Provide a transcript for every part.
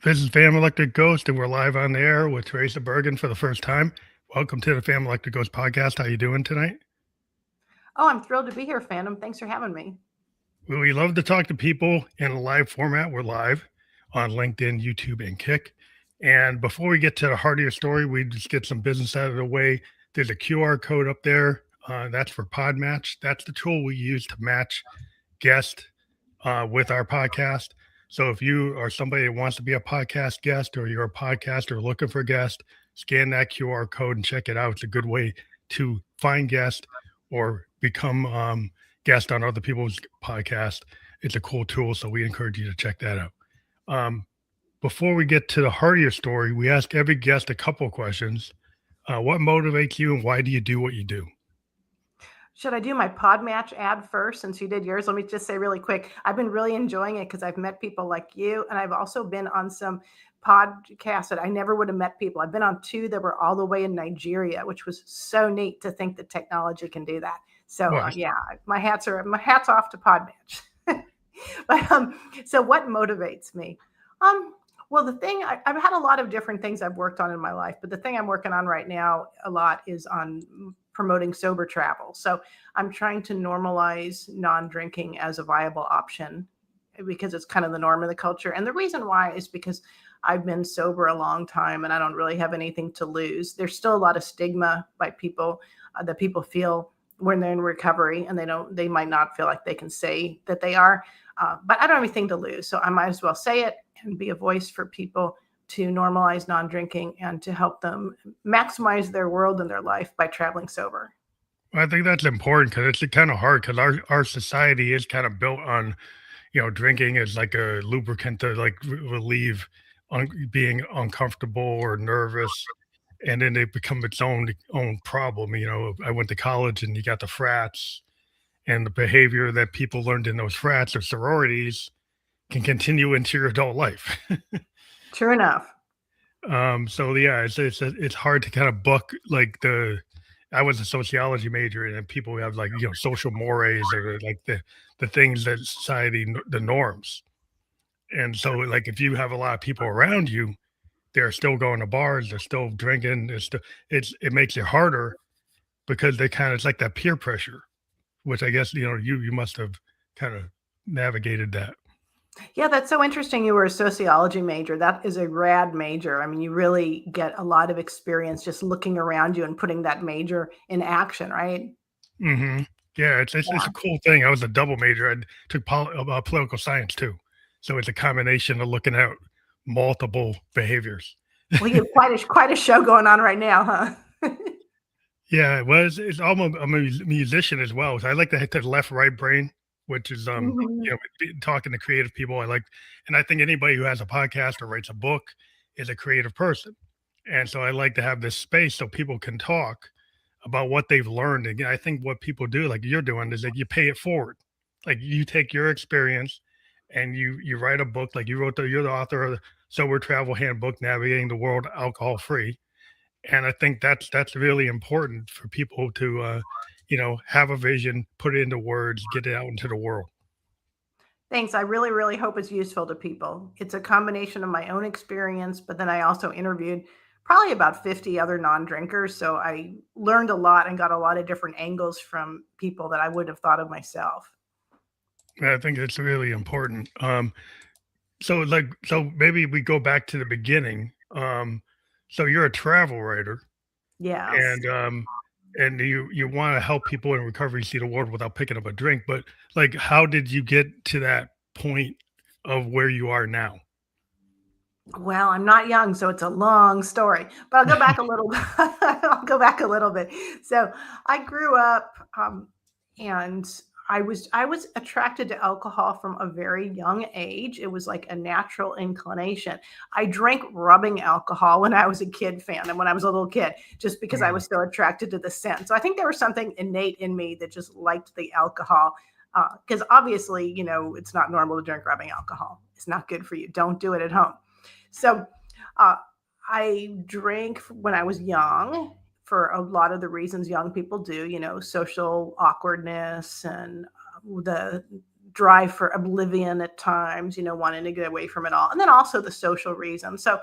This is Fam Electric Ghost, and we're live on the air with Teresa Bergen for the first time. Welcome to the Fam Electric Ghost podcast. How you doing tonight? Oh, I'm thrilled to be here, Phantom. Thanks for having me. We love to talk to people in a live format. We're live on LinkedIn, YouTube, and Kick. And before we get to the heart of your story, we just get some business out of the way. There's a QR code up there. That's for Podmatch. That's the tool we use to match guests with our podcast. So if you are somebody that wants to be a podcast guest or you're a podcaster looking for a guest, scan that QR code and check it out. It's a good way to find guests or become guest on other people's podcast. It's a cool tool, so we encourage you to check that out. Before we get to the heart of your story, we ask every guest a couple of questions. What motivates you and why do you do what you do? Should I do my Podmatch ad first since you did yours? Let me just say really quick. I've been really enjoying it because I've met people like you, and I've also been on some podcasts that I never would have met people. I've been on two that were all the way in Nigeria, which was so neat to think that technology can do that. So Well, yeah, my hats off to Podmatch. But so what motivates me? Well, the thing I've had a lot of different things I've worked on in my life, but the thing I'm working on right now a lot is on promoting sober travel. So I'm trying to normalize non-drinking as a viable option because it's kind of the norm in the culture. And the reason why is because I've been sober a long time and I don't really have anything to lose. There's still a lot of stigma by people that people feel when they're in recovery, and they might not feel like they can say that they are, but I don't have anything to lose. So I might as well say it and be a voice for people to normalize non-drinking and to help them maximize their world and their life by traveling sober. I think that's important because it's kind of hard because our society is kind of built on, drinking is like a lubricant to like relieve being uncomfortable or nervous, and then it become its own problem. I went to college and you got the frats, and the behavior that people learned in those frats or sororities can continue into your adult life. True enough. So yeah, it's hard to kind of buck like the. I was a sociology major, and people have like social mores or like the things that society the norms. And so like if you have a lot of people around you, they're still going to bars, they're still drinking, it makes it harder because they kind of it's like that peer pressure, which I guess you must have kind of navigated that. Yeah, that's so interesting. You were a sociology major. That is a rad major. I mean, you really get a lot of experience just looking around you and putting that major in action, right? Hmm. Yeah, it's a Yeah. cool thing. I was a double major. I took political science too, so it's a combination of looking at multiple behaviors. Well, you have quite a show going on right now, huh? Yeah, well, it's almost I'm a musician as well. So I like to hit the left right brain, which is Mhm. talking to creative people. And I think anybody who has a podcast or writes a book is a creative person. And so I like to have this space so people can talk about what they've learned. And I think what people do, like you're doing, is that you pay it forward. Like you take your experience and you write a book. Like you're the author of the Sober Travel Handbook, Navigating the World Alcohol Free. And I think that's really important for people to have a vision, put it into words, get it out into the world. Thanks. I really, really hope it's useful to people. It's a combination of my own experience, but then I also interviewed probably about 50 other non drinkers. So I learned a lot and got a lot of different angles from people that I would have thought of myself. And I think it's really important. So maybe we go back to the beginning. So you're a travel writer, Yes. and you want to help people in recovery see the world without picking up a drink. But like, how did you get to that point of where you are now? Well, I'm not young, so it's a long story, but I'll go back a little. I'll go back a little bit. So I grew up, and I was attracted to alcohol from a very young age. It was like a natural inclination. I drank rubbing alcohol when I was a kid fan and when I was a little kid, just because I Wow. was so attracted to the scent. So I think there was something innate in me that just liked the alcohol. Because obviously, it's not normal to drink rubbing alcohol. It's not good for you. Don't do it at home. So uh, I drank when I was young for a lot of the reasons young people do, social awkwardness and the drive for oblivion at times, wanting to get away from it all. And then also the social reason. So,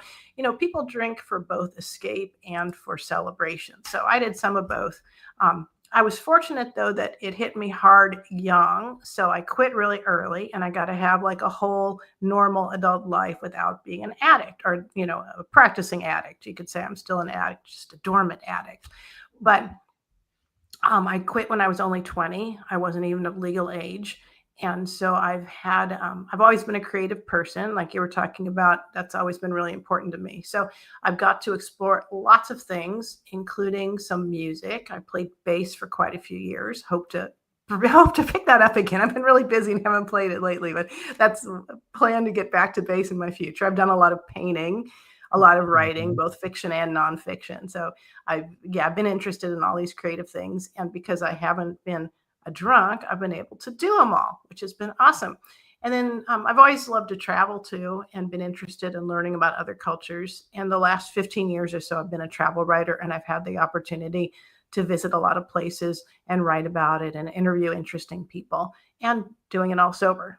people drink for both escape and for celebration. So I did some of both. I was fortunate though that it hit me hard young. So I quit really early and I got to have like a whole normal adult life without being an addict or, a practicing addict. You could say I'm still an addict, just a dormant addict. But I quit when I was only 20. I wasn't even of legal age. And so I've always been a creative person, like you were talking about. That's always been really important to me. So I've got to explore lots of things, including some music. I played bass for quite a few years. Hope to pick that up again. I've been really busy and haven't played it lately, but that's a plan to get back to bass in my future. I've done a lot of painting, a lot of writing, both fiction and nonfiction. So I've been interested in all these creative things. And because I haven't been a drunk, I've been able to do them all, which has been awesome. And then I've always loved to travel too and been interested in learning about other cultures. And the last 15 years or so, I've been a travel writer and I've had the opportunity to visit a lot of places and write about it and interview interesting people and doing it all sober.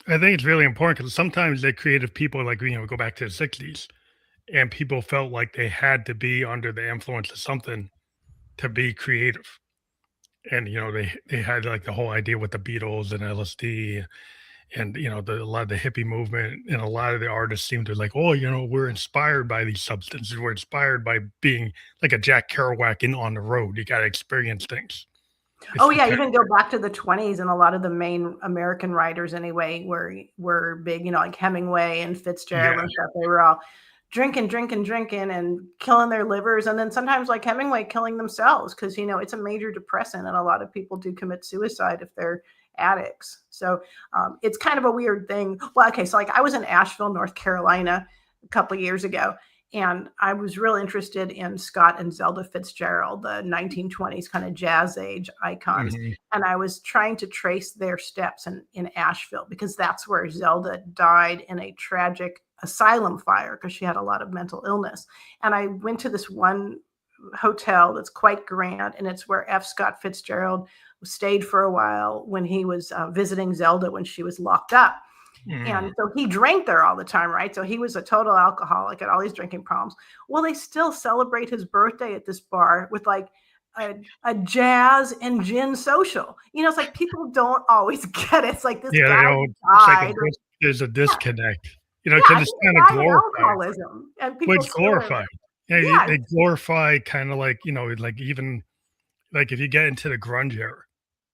I think it's really important because sometimes the creative people, like, go back to the 60s and people felt like they had to be under the influence of something to be creative. And, they had like the whole idea with the Beatles and LSD and, a lot of the hippie movement and a lot of the artists seemed to like, oh, we're inspired by these substances. We're inspired by being like a Jack Kerouac on the road. You got to experience things. Oh yeah, even go back to the 20s and a lot of the main American writers anyway were big, like Hemingway and Fitzgerald and stuff. They were all drinking and killing their livers. And then sometimes like Hemingway killing themselves because, it's a major depressant and a lot of people do commit suicide if they're addicts. So it's kind of a weird thing. Well, okay. So like I was in Asheville, North Carolina a couple of years ago. And I was real interested in Scott and Zelda Fitzgerald, the 1920s kind of jazz age icons. Mm-hmm. And I was trying to trace their steps in Asheville because that's where Zelda died in a tragic asylum fire because she had a lot of mental illness. And I went to this one hotel that's quite grand, and it's where F. Scott Fitzgerald stayed for a while when he was visiting Zelda when she was locked up. And so he drank there all the time, right? So he was a total alcoholic, had all these drinking problems. Well, they still celebrate his birthday at this bar with like a jazz and gin social. It's like people don't always get it. It's like this guy died. Like there's a disconnect. Because it's kind of glorified. Alcoholism, and people it's glorified. Yeah, they glorify kind of like, like even like if you get into the grunge era,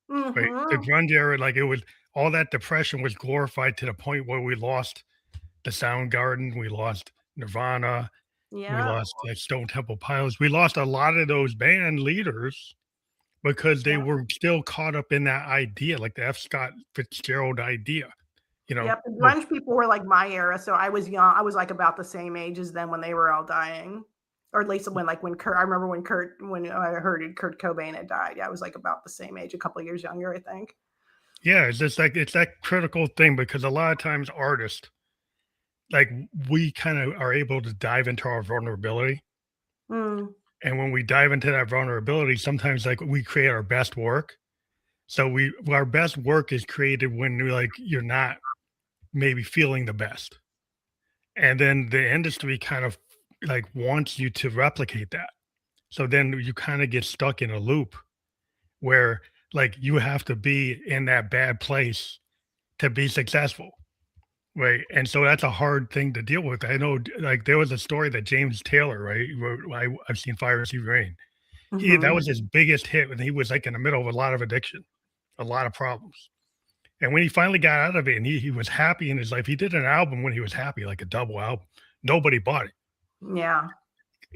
right? The grunge era, like it was all that depression was glorified to the point where we lost the Soundgarden, we lost Nirvana, we lost Stone Temple Pilots. We lost a lot of those band leaders because they were still caught up in that idea, like the F. Scott Fitzgerald idea. The grunge people were like my era. So I was young. I was like about the same age as them when they were all dying. Or at least when Kurt, I remember when I heard Kurt Cobain had died. Yeah, I was like about the same age, a couple of years younger, I think. Yeah, it's just like, it's that critical thing because a lot of times artists, like we kind of are able to dive into our vulnerability. And when we dive into that vulnerability, sometimes like we create our best work. So our best work is created when you're not maybe feeling the best. And then the industry kind of like wants you to replicate that. So then you kind of get stuck in a loop where like you have to be in that bad place to be successful. Right. And so that's a hard thing to deal with. I know like there was a story that James Taylor, right? I've seen Fire See Rain. That was his biggest hit when he was like in the middle of a lot of addiction, a lot of problems. And when he finally got out of it and he was happy in his life, he did an album when he was happy, like a double album. Nobody bought it. Yeah.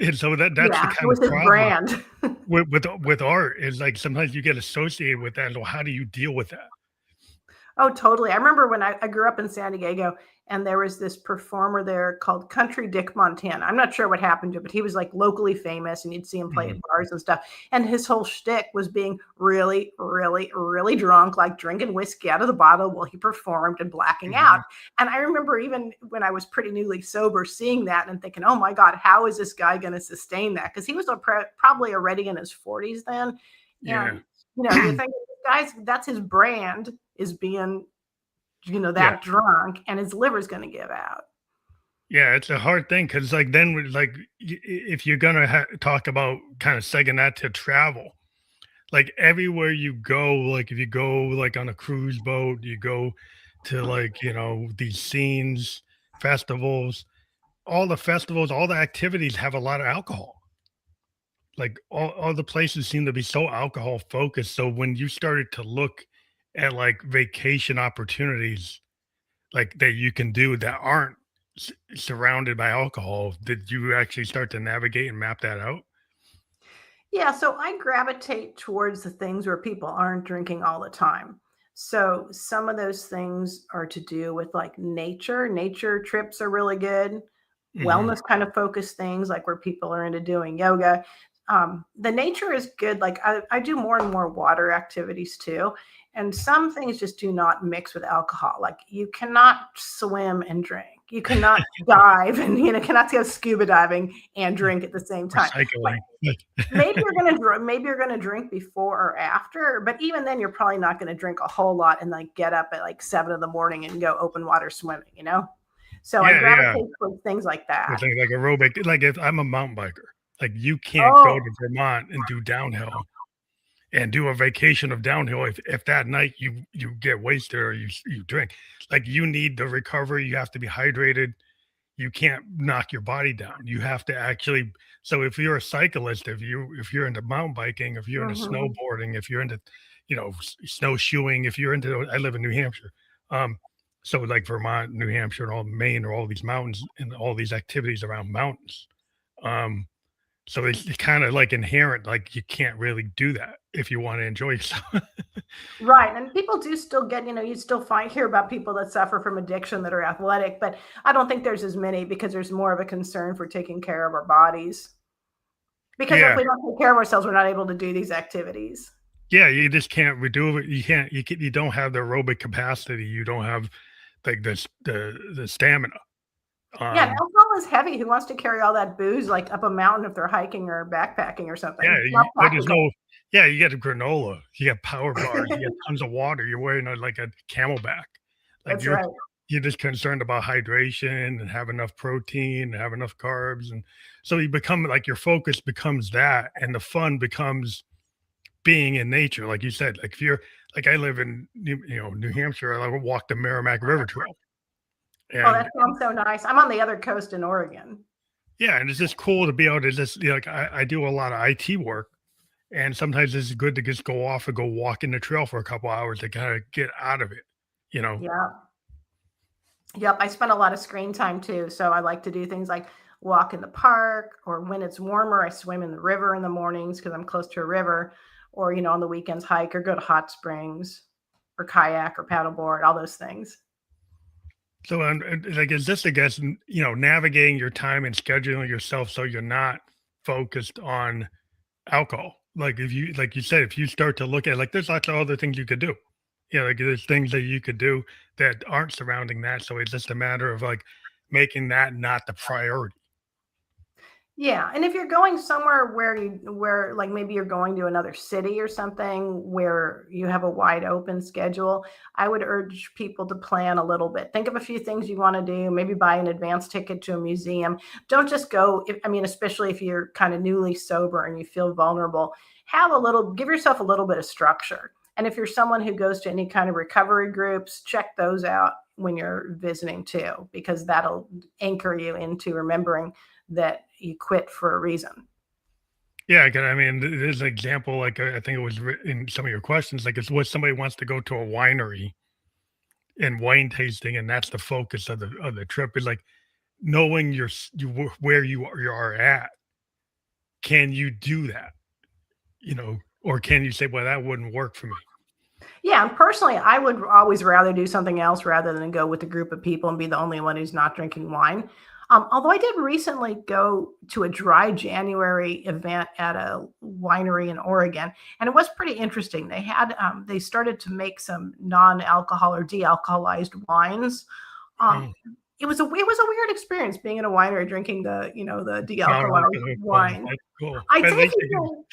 And so that's the kind of problem brand. with art is like sometimes you get associated with that. So how do you deal with that? Oh, totally. I remember when I grew up in San Diego and there was this performer there called Country Dick Montana. I'm not sure what happened to him, but he was like locally famous and you'd see him play at bars and stuff. And his whole shtick was being really, really, really drunk, like drinking whiskey out of the bottle while he performed and blacking out. And I remember even when I was pretty newly sober, seeing that and thinking, oh my God, how is this guy going to sustain that? Because he was probably already in his 40s then. And, you think, guys, that's his brand. is being, Yeah. that drunk, and his liver's going to give out. Yeah, it's a hard thing because, like, then, like, if you're gonna talk about kind of segging that to travel, like everywhere you go, like if you go like on a cruise boat, you go to like, these scenes, festivals, all the activities have a lot of alcohol. Like all the places seem to be so alcohol focused. So when you started to look at like vacation opportunities like that you can do that aren't surrounded by alcohol, did you actually start to navigate and map that out? Yeah, so I gravitate towards the things where people aren't drinking all the time. So some of those things are to do with like nature. Nature trips are really good. Hmm. Wellness kind of focused things like where people are into doing yoga. The nature is good. Like I do more and more water activities too. And some things just do not mix with alcohol. Like you cannot swim and drink. You cannot dive and cannot go scuba diving and drink at the same time. Like Recycling. maybe you're gonna drink before or after, but even then you're probably not gonna drink a whole lot and like get up at like 7 in the morning and go open water swimming. So I Yeah, yeah. gravitate towards things like With that. things like aerobic, like if I'm a mountain biker, like you can't go Oh, to Vermont and do downhill and do a vacation of downhill if that night you get wasted or you drink. Like you need the recovery, you have to be hydrated. You can't knock your body down. You have to actually, so if you're a cyclist, if you're into mountain biking, if you're into mhm. snowboarding, if you're into, snowshoeing, if you're into, I live in New Hampshire. Um so like Vermont, New Hampshire, and all Maine are all these mountains and all these activities around mountains. Um so it's kind of like inherent, like you can't really do that if you want to enjoy yourself. Right. And people do still get, you still hear about people that suffer from addiction that are athletic, but I don't think there's as many because there's more of a concern for taking care of our bodies. Because if Yeah. we don't take care of ourselves, we're not able to do these activities. Yeah, you just can't redo it. You don't have the aerobic capacity. You don't have like the stamina. Yeah, and Um, alcohol is heavy. Who wants to carry all that booze like up a mountain if they're hiking or backpacking or something? yeah, It's not there's practical. no, yeah, you get a granola, you get power bars, you get tons of water. You're wearing like a camelback. Like That's right. you're just concerned about hydration and have enough protein and have enough carbs. And so you become like your focus becomes that and the fun becomes being in nature. Like you said, like if you're like I live in New Hampshire, I walk the Merrimack River Trail. Oh, And that sounds so nice. I'm on the other coast in Oregon. yeah, and it's just cool to be able to just like I do a lot of IT work, and sometimes it's good to just go off and go walk in the trail for a couple hours to kind of get out of it, you know. Yeah. Yep. I spend a lot of screen time too. So I like to do things like walk in the park, or when it's warmer, I swim in the river in the mornings because I'm close to a river, or, on the weekends, hike or go to hot springs or kayak or paddleboard, all those things. So like is this I guess navigating your time and scheduling yourself so you're not focused on alcohol. Like if you like you said, if you start to look at like there's lots of other things you could do. Yeah, like there's things that you could do that aren't surrounding that. So it's just a matter of like making that not the priority. Yeah, and if you're going somewhere where like maybe you're going to another city or something where you have a wide open schedule, I would urge people to plan a little bit. Think of a few things you want to do, maybe buy an advance ticket to a museum. Don't just go, especially if you're kind of newly sober and you feel vulnerable, give yourself a little bit of structure. And if you're someone who goes to any kind of recovery groups, check those out when you're visiting too, because that'll anchor you into remembering that you quit for a reason. Yeah, 'cause I mean, there's an example like I think it was in some of your questions. Like it's what somebody wants to go to a winery and wine tasting, and that's the focus of the trip. Is like knowing where you are at. Can you do that? Or can you say, well, that wouldn't work for me? Yeah, and personally, I would always rather do something else rather than go with a group of people and be the only one who's not drinking wine. Although I did recently go to a dry January event at a winery in Oregon, and it was pretty interesting. They started to make some non-alcohol or de-alcoholized wines. Um, Mm, it was a weird experience being in a winery drinking the not de-alcoholized alcoholic wine. wine. That's cool. I At did least they can.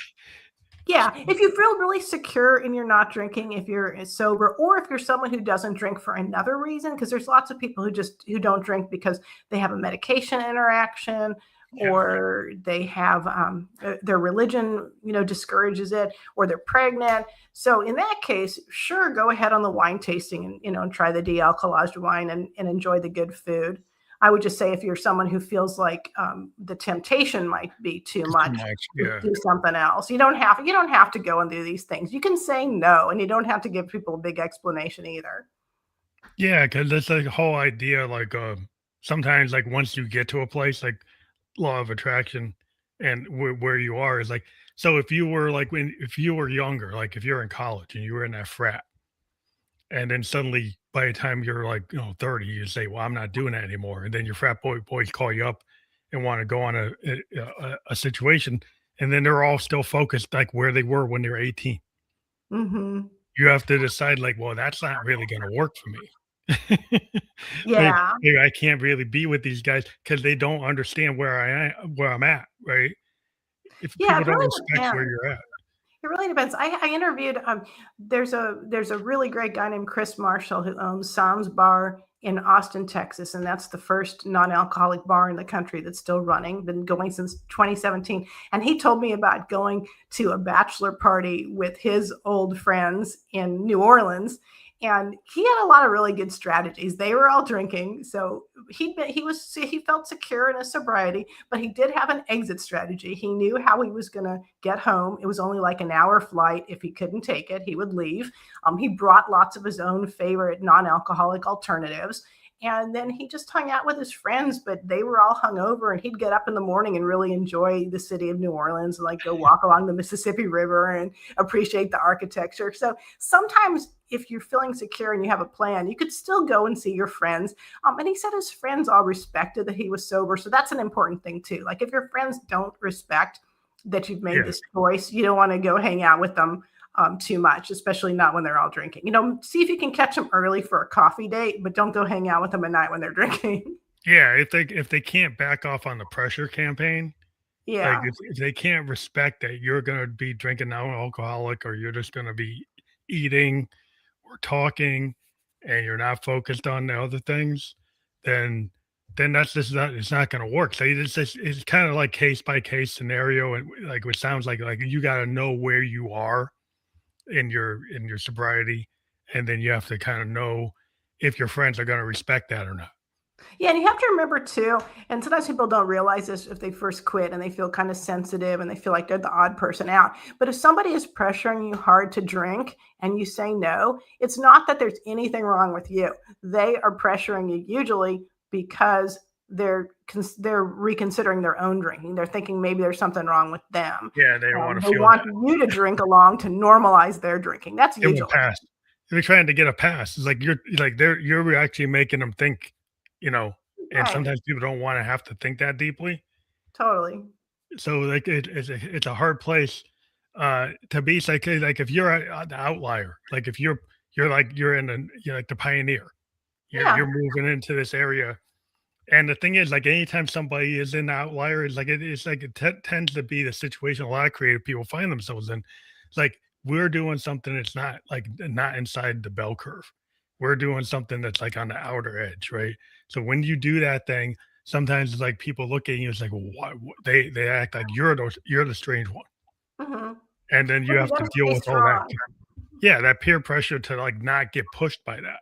Yeah, if you feel really secure and you're not drinking, if you're sober, or if you're someone who doesn't drink for another reason, because there's lots of people who don't drink because they have a medication interaction, Yeah. or they have their religion, discourages it, or they're pregnant. So in that case, sure, go ahead on the wine tasting and try the de-alcoholized wine and enjoy the good food. I would just say if you're someone who feels like the temptation might be too It's too much, much. Yeah. do something else. You don't have to go and do these things. You can say no, and you don't have to give people a big explanation either. Yeah, because it's like the whole idea, like, sometimes, like, once you get to a place, like, law of attraction and where you are is like, so if you were like, if you were younger, like, if you're in college and you were in that frat, and then suddenly by the time you're like, 30, you say, "Well, I'm not doing that anymore," and then your boys call you up and wanna go on a situation, and then they're all still focused, like, where they were when they were 18. Hmm. You have to decide like, well, that's not really gonna work for me. Yeah, Maybe I can't really be with these guys because they don't understand where I'm at, right? If yeah, people it don't really respect where depends. you're at. It really depends. I interviewed there's a really great guy named Chris Marshall who owns Sam's Bar in Austin, Texas, and that's the first non-alcoholic bar in the country that's still running, been going since 2017. And he told me about going to a bachelor party with his old friends in New Orleans. And he had a lot of really good strategies. They were all drinking, so he felt secure in his sobriety, but he did have an exit strategy. He knew how he was going to get home. It was only like an hour flight. If he couldn't take it, he would leave. He brought lots of his own favorite non-alcoholic alternatives. And then he just hung out with his friends, but they were all hungover, and he'd get up in the morning and really enjoy the city of New Orleans and like go walk along the Mississippi River and appreciate the architecture. So sometimes if you're feeling secure and you have a plan, you could still go and see your friends. And he said his friends all respected that he was sober. So that's an important thing too. Like if your friends don't respect that you've made Yeah. this choice, you don't want to go hang out with them too much, especially not when they're all drinking. See if you can catch them early for a coffee date, but don't go hang out with them at night when they're drinking. Yeah, if they can't back off on the pressure campaign, like, Yeah. if they can't respect that you're gonna be drinking non-alcoholic or you're just gonna be eating or talking and you're not focused on the other things, then that's just not it's not gonna work. So it's kind of like case by case scenario, and like it sounds like you gotta know where you are in your sobriety, and then you have to kind of know if your friends are gonna respect that or not. Yeah, and you have to remember too, and sometimes people don't realize this if they first quit and they feel kind of sensitive and they feel like they're the odd person out. But if somebody is pressuring you hard to drink and you say no, it's not that there's anything wrong with you. They are pressuring you usually because they're reconsidering their own drinking. They're thinking maybe there's something wrong with them. Yeah, they don't wanna They feel want that. you to drink along to normalize their drinking. That's Give 'em a usually pass. They're trying to get a pass. It's like you're actually making them think, you know, and right. sometimes people don't wanna have to think that deeply. Totally. So, like, it's a hard place, to be. It's like, if you're the outlier, like, if you're like the pioneer, you're Yeah. moving into this area, and the thing is, like, anytime somebody is an outlier, it's like it tends to be the situation a lot of creative people find themselves in. It's like, we're doing something that's not, like, not inside the bell curve. We're doing something that's, like, on the outer edge, right? So when you do that thing, sometimes it's like people look at you, it's like, "Well, what?" They act like you're the strange one, Hmm. and then you But you have got to to deal stay with all that. strong. Yeah, that peer pressure to, like, not get pushed by that,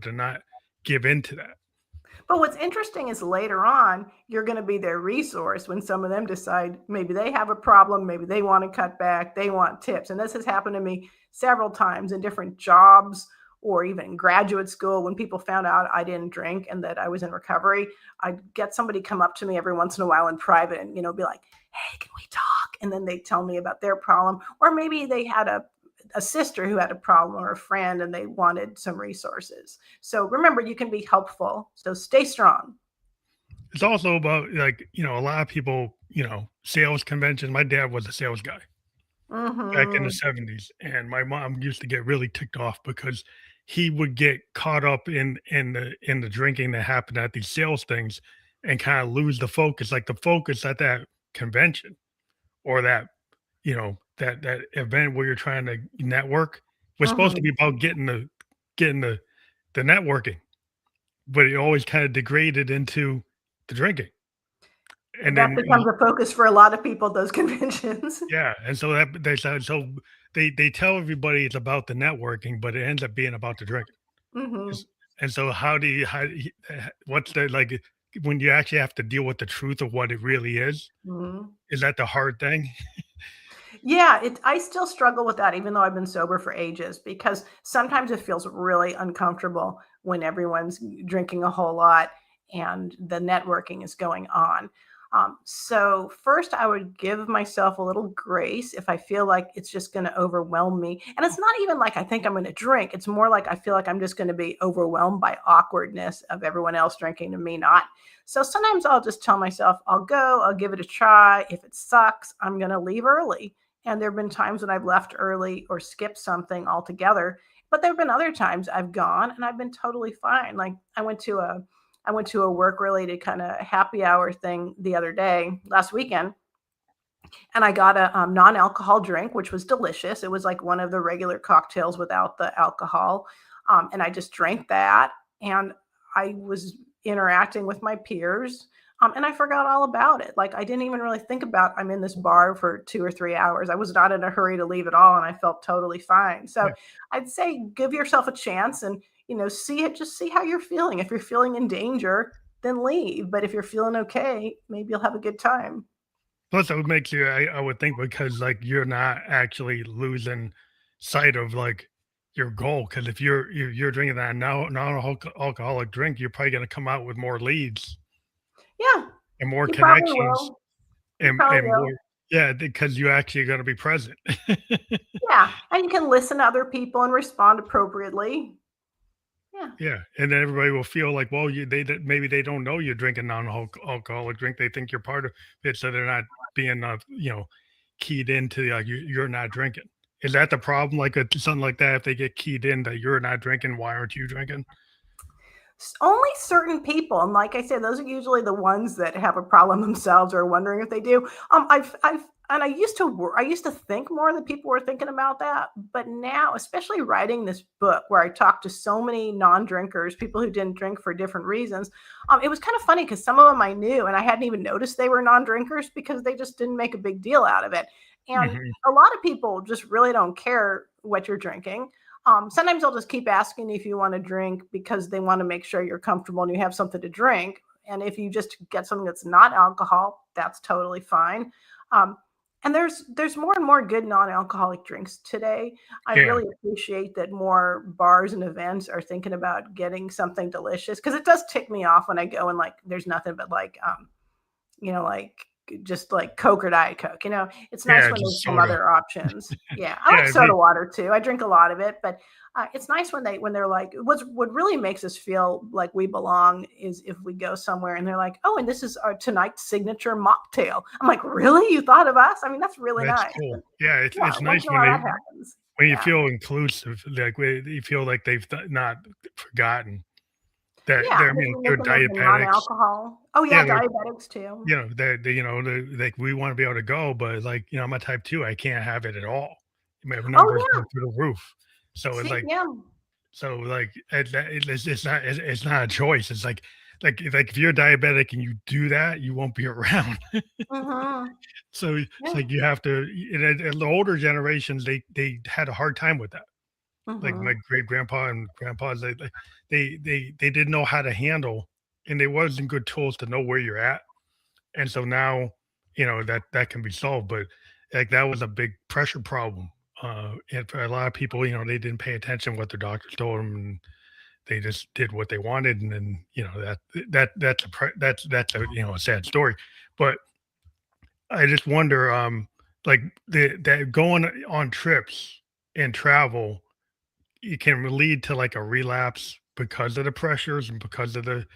to not give into that. But what's interesting is later on, you're going to be their resource when some of them decide maybe they have a problem, maybe they want to cut back, they want tips. And this has happened to me several times in different jobs or even graduate school when people found out I didn't drink and that I was in recovery. I'd get somebody come up to me every once in a while in private and, be like, hey, can we talk? And then they tell me about their problem. Or maybe they had a sister who had a problem or a friend and they wanted some resources. So remember, you can be helpful. So stay strong. It's also about, like, a lot of people, sales conventions. My dad was a sales guy back in the Hmm. '70s, and my mom used to get really ticked off because he would get caught up in the drinking that happened at these sales things and kind of lose the focus, like the focus at that convention or that, that event where you're trying to network was supposed to Mhm. be about getting the networking, but it always kind of degraded into the drinking. And That then becomes a focus for a lot of people at those conventions. yeah, and so they tell everybody it's about the networking, but it ends up being about the drinking. Mhm. Is and so what's the like, when you actually have to deal with the truth of what it really Mhm. is that the hard thing? Yeah, I still struggle with that even though I've been sober for ages because sometimes it feels really uncomfortable when everyone's drinking a whole lot and the networking is going on. So first, I would give myself a little grace if I feel like it's just going to overwhelm me. And it's not even like I think I'm going to drink. It's more like I feel like I'm just going to be overwhelmed by awkwardness of everyone else drinking and me not. So sometimes I'll just tell myself, I'll go, I'll give it a try. If it sucks, I'm going to leave early, and there have been times when I've left early or skipped something altogether. But there have been other times I've gone and I've been totally fine. Like I went to a work related kind of happy hour thing the other day, last weekend, and I got a non-alcohol drink, which was delicious. It was like one of the regular cocktails without the alcohol, and I just drank that, and I was interacting with my peers, and I forgot all about it. Like I didn't even really think about I'm in this bar for 2 or 3 hours. I was not in a hurry to leave at all, and I felt totally fine. So Yeah. I'd say give yourself a chance and see it. Just see how you're feeling. If you're feeling in danger, then leave. But if you're feeling okay, maybe you'll have a good time. Plus, it would make you I would think because, like, you're not actually losing sight of, like, your goal. Because if you're drinking that now non-alcoholic drink, you're probably gonna come out with more leads Yeah, and more you probably connections will. You probably and more will. yeah, because you actually gonna be present. Yeah, and you can listen to other people and respond appropriately. Yeah. Yeah, and then everybody will feel like, well, maybe they don't know you're drinking non-alcoholic drink. They think you're part of it, so they're not being, keyed into like you're not drinking. Is that the problem? Like something like that, if they get keyed in that you're not drinking, why aren't you drinking? Only certain people, and like I said, those are usually the ones that have a problem themselves or wondering if they do. And I used to think more that people were thinking about that, but now, especially writing this book where I talked to so many non-drinkers, people who didn't drink for different reasons, it was kind of funny because some of them I knew and I hadn't even noticed they were non-drinkers because they just didn't make a big deal out of it. And Mhm. a lot of people just really don't care what you're drinking. Sometimes they'll just keep asking if you want to drink because they want to make sure you're comfortable and you have something to drink. And if you just get something that's not alcohol, that's totally fine. Um, and there's more and more good non-alcoholic drinks today. I Yeah, really appreciate that more bars and events are thinking about getting something delicious because it does tick me off when I go and like there's nothing but like like just like Coke or Diet Coke. It's nice yeah, when there's just some soda. other options. Yeah, I Yeah, like soda water too. I drink a lot of it, but it's nice when they're like, what really makes us feel like we belong is if we go somewhere and they're like, oh, and this is our tonight's signature mocktail. I'm like, really? You thought of us? I mean, that's really that's nice. cool. Yeah, Yeah, it's once nice in a while that happens. when you Yeah, feel inclusive, like when you feel like they've not forgotten that yeah. they're Making it the diabetics. non-alcohol. Oh Yeah, yeah, they're diabetics too. like, we wanna be able to go, but, like, I'm a type 2, I can't have it at all. My Oh numbers go yeah. through the roof. So, it's See, like yeah. it's not a choice. It's like, if you're diabetic and you do that, you won't be around. Hmm. So, it's Yeah. like you have to and the older generations, they had a hard time with that. Like, my Hmm. great-grandpa and grandpas, they didn't know how to handle and there wasn't good tools to know where you're at. And so now, that can be solved, but, like, that was a big pressure problem, and for a lot of people, they didn't pay attention what their doctors told them, and they just did what they wanted, and then, that's a sad story, but I just wonder, like, that going on trips and travel, it can lead to, like, a relapse because of the pressures and because of the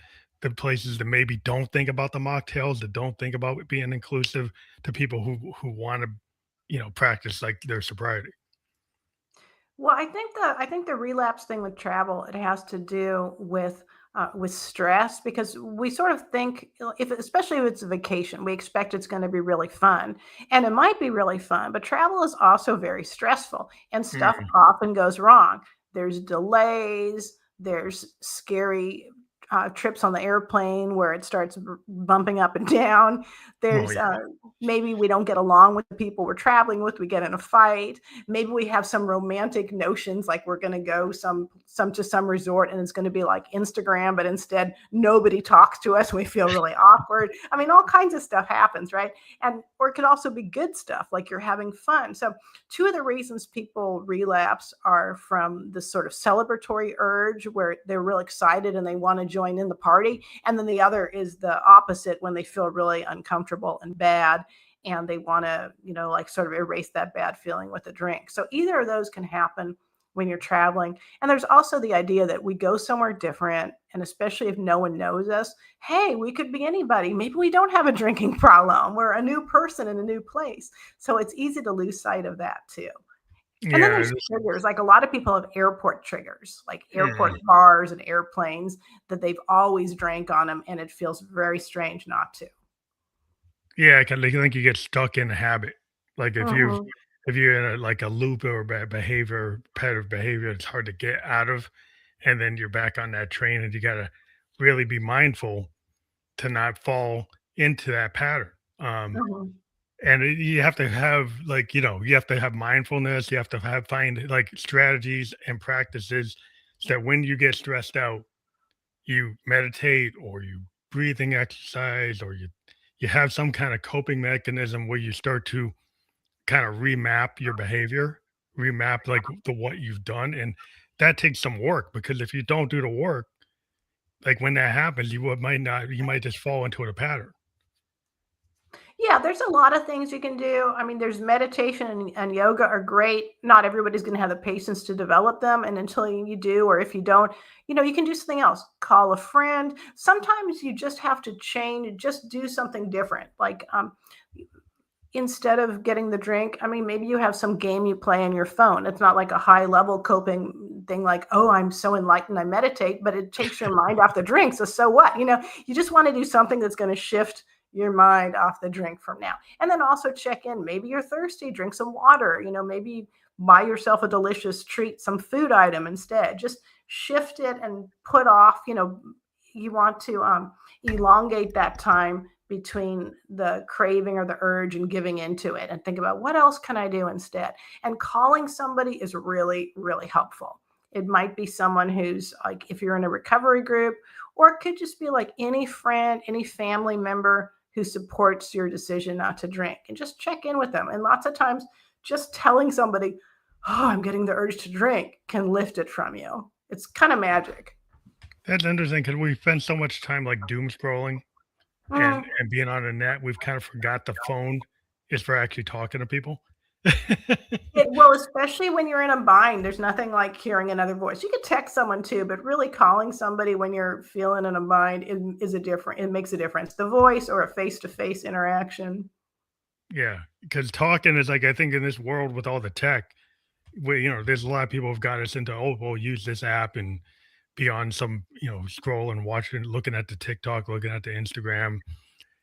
places that maybe don't think about the mocktails, that don't think about it being inclusive to people who wanna, practice, like, their sobriety. Well, I think the relapse thing with travel, it has to do with with stress, because we sort of think, especially if it's a vacation, we expect it's going to be really fun, and it might be really fun, but travel is also very stressful, and stuff Mm. often goes wrong. There's delays, there's scary trips on the airplane where it starts bumping up and down. Oh There's yeah. maybe we don't get along with the people we're traveling with. We get in a fight. Maybe we have some romantic notions, like we're going to go to some resort and it's going to be like Instagram, but instead nobody talks to us. We feel really awkward. I mean, all kinds of stuff happens, right? And or it could also be good stuff, like you're having fun. So two of the reasons people relapse are from this sort of celebratory urge where they're real excited and they want to join in the party. And then the other is the opposite, when they feel really uncomfortable and bad and they want to, like sort of erase that bad feeling with a drink. So either of those can happen when you're traveling. And there's also the idea that we go somewhere different, and especially if no one knows us, hey, we could be anybody. Maybe we don't have a drinking problem. We're a new person in a new place. So it's easy to lose sight of that too. And then Yeah. there's triggers. Like a lot of people have airport triggers, like airport Mm. bars and airplanes that they've always drank on them, and it feels very strange not to. Yeah, I think you get stuck in a habit. Like Mhm. if you're in like a loop or bad behavior, repetitive behavior, it's hard to get out of, and then you're back on that train, and you gotta really be mindful to not fall into that pattern. Mhm. And you have to have like you have to have mindfulness. You have to find like strategies and practices so that when you get stressed out, you meditate or you breathing exercise or you have some kind of coping mechanism where you start to kind of remap your behavior, remap like the what you've done, and that takes some work because if you don't do the work, like when that happens, might not you might just fall into a pattern. Yeah, there's a lot of things you can do. I mean, there's meditation and yoga are great. Not everybody's going to have the patience to develop them. And until you do, or if you don't, you can do something else. Call a friend. Sometimes you just have to change, just do something different. Like instead of getting the drink, I mean, maybe you have some game you play on your phone. It's not like a high level coping thing like, oh, I'm so enlightened, I meditate, but it takes your mind off the drink. So what? You just want to do something that's going to shift your mind off the drink from now. And then also check in. Maybe you're thirsty, drink some water, maybe buy yourself a delicious treat, some food item instead. Just shift it and put off, you want to elongate that time between the craving or the urge and giving into it, and think about what else can I do instead. And calling somebody is really, really helpful. It might be someone who's like, if you're in a recovery group, or it could just be like any friend, any family member who supports your decision not to drink, and just check in with them. And lots of times, just telling somebody, oh, I'm getting the urge to drink, can lift it from you. It's kind of magic. That's interesting because we spend so much time like doom scrolling Mm. and being on the net, we've kind of forgot the phone is for actually talking to people. Well, especially when you're in a bind, there's nothing like hearing another voice. You could text someone too, but really calling somebody when you're feeling in a bind it makes a difference. The voice or a face-to-face interaction. Yeah, because talking is like I think in this world with all the tech, where there's a lot of people who've got us into we'll use this app and be on some scrolling, watching, looking at the TikTok, looking at the Instagram,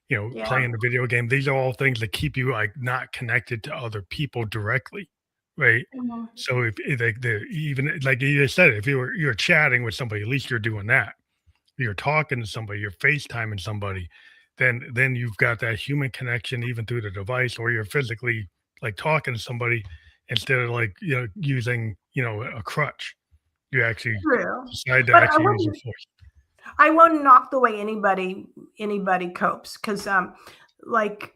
Yeah. playing the video game. These are all things that keep you like not connected to other people directly, right? Mhm. So if like even like you just said, if you're chatting with somebody, at least you're doing that. You're talking to somebody, you're FaceTiming somebody, then you've got that human connection even through the device, or you're physically like talking to somebody instead of like using a crutch. You actually True. decide to But actually use your voice. I won't knock the way anybody copes, because like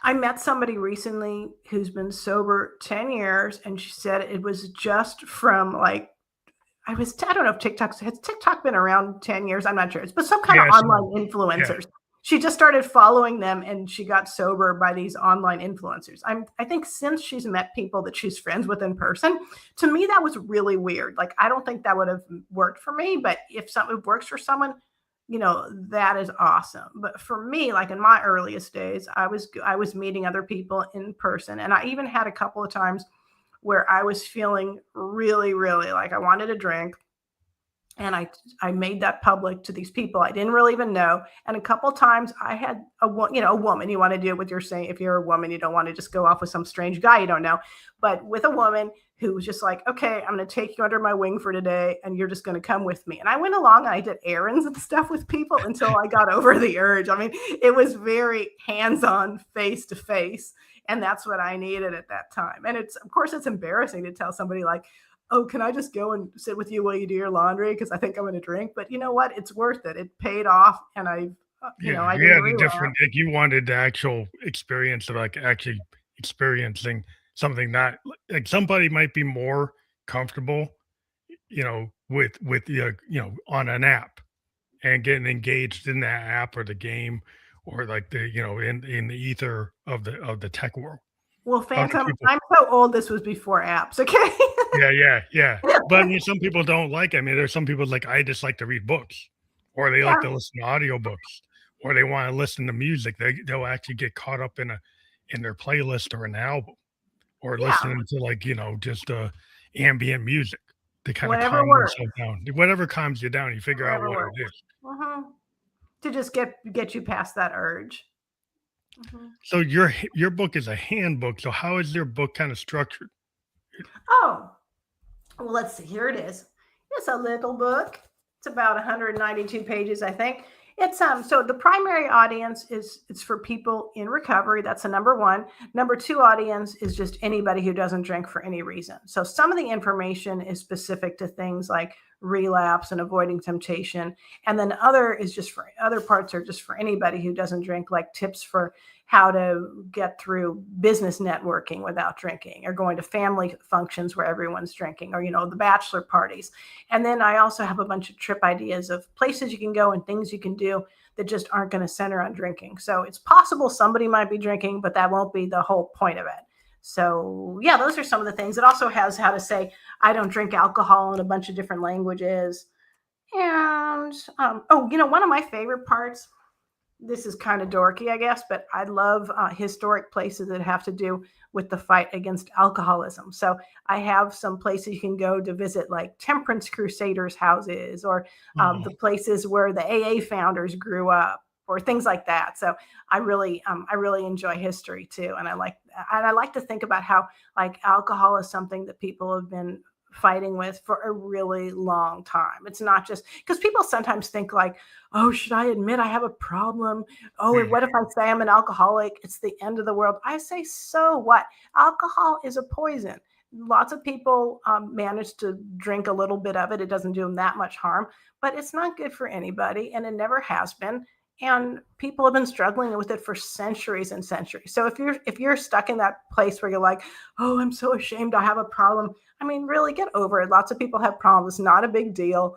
I met somebody recently who's been sober 10 years, and she said it was just from like I don't know if has TikTok been around 10 years? I'm not sure. It's but some kind of Yes, online yeah, influencers. She just started following them and she got sober by these online influencers. I think since she's met people that she's friends with in person, to me that was really weird. Like I don't think that would have worked for me, but if something works for someone, that is awesome. But for me, like in my earliest days, I was meeting other people in person, and I even had a couple of times where I was feeling really, really like I wanted a drink. And I made that public to these people I didn't really even know. And a couple times I had a woman. You want to do it with your saying, if you're a woman, you don't want to just go off with some strange guy you don't know, but with a woman who was just like, okay, I'm going to take you under my wing for today, and you're just going to come with me. And I went along and I did errands and stuff with people until I got over the urge. I mean, it was very hands-on, face to face. And that's what I needed at that time. And of course, it's embarrassing to tell somebody like, oh, can I just go and sit with you while you do your laundry? Because I think I'm going to drink. But you know what? It's worth it. It paid off. And I did a different, like you wanted the actual experience of like actually experiencing something, not like somebody might be more comfortable, with on an app and getting engaged in that app or the game or like the, in the ether of the tech world. Well, Phantom, I'm so old. This was before apps. Okay. Yeah. But I mean, some people don't like. I mean, there's some people like I just like to read books, or they like to listen to audiobooks, or they want to listen to music. They'll actually get caught up in their playlist or an album, or listening to like just ambient music to kind of calm themselves down. Whatever calms you down, you figure out what it is. To just get you past that urge. So your book is a handbook. So how is your book kind of structured? Oh, well, let's see. Here it is. It's a little book. It's about 192 pages, I think. It's so the primary audience it's for people in recovery. That's the number one. Number two audience is just anybody who doesn't drink for any reason. So some of the information is specific to things like relapse and avoiding temptation. And then other parts are just for anybody who doesn't drink, like tips for how to get through business networking without drinking, or going to family functions where everyone's drinking, or, the bachelor parties. And then I also have a bunch of trip ideas of places you can go and things you can do that just aren't going to center on drinking. So it's possible somebody might be drinking, but that won't be the whole point of it. So yeah, those are some of the things. It also has how to say, I don't drink alcohol in a bunch of different languages. And, one of my favorite parts, this is kind of dorky, I guess, but I love historic places that have to do with the fight against alcoholism. So I have some places you can go to visit, like Temperance Crusaders houses, or the places where the AA founders grew up, or things like that. So I really enjoy history too, and I like to think about how like alcohol is something that people have been fighting with for a really long time. It's not just because people sometimes think like, oh, should I admit I have a problem? Oh, what if I say I'm an alcoholic? It's the end of the world. I say, so what? Alcohol is a poison. Lots of people manage to drink a little bit of it. It doesn't do them that much harm, but it's not good for anybody, and it never has been. And people have been struggling with it for centuries and centuries. So if you're stuck in that place where you're like, oh, I'm so ashamed I have a problem, I mean, really get over it. Lots of people have problems. It's not a big deal.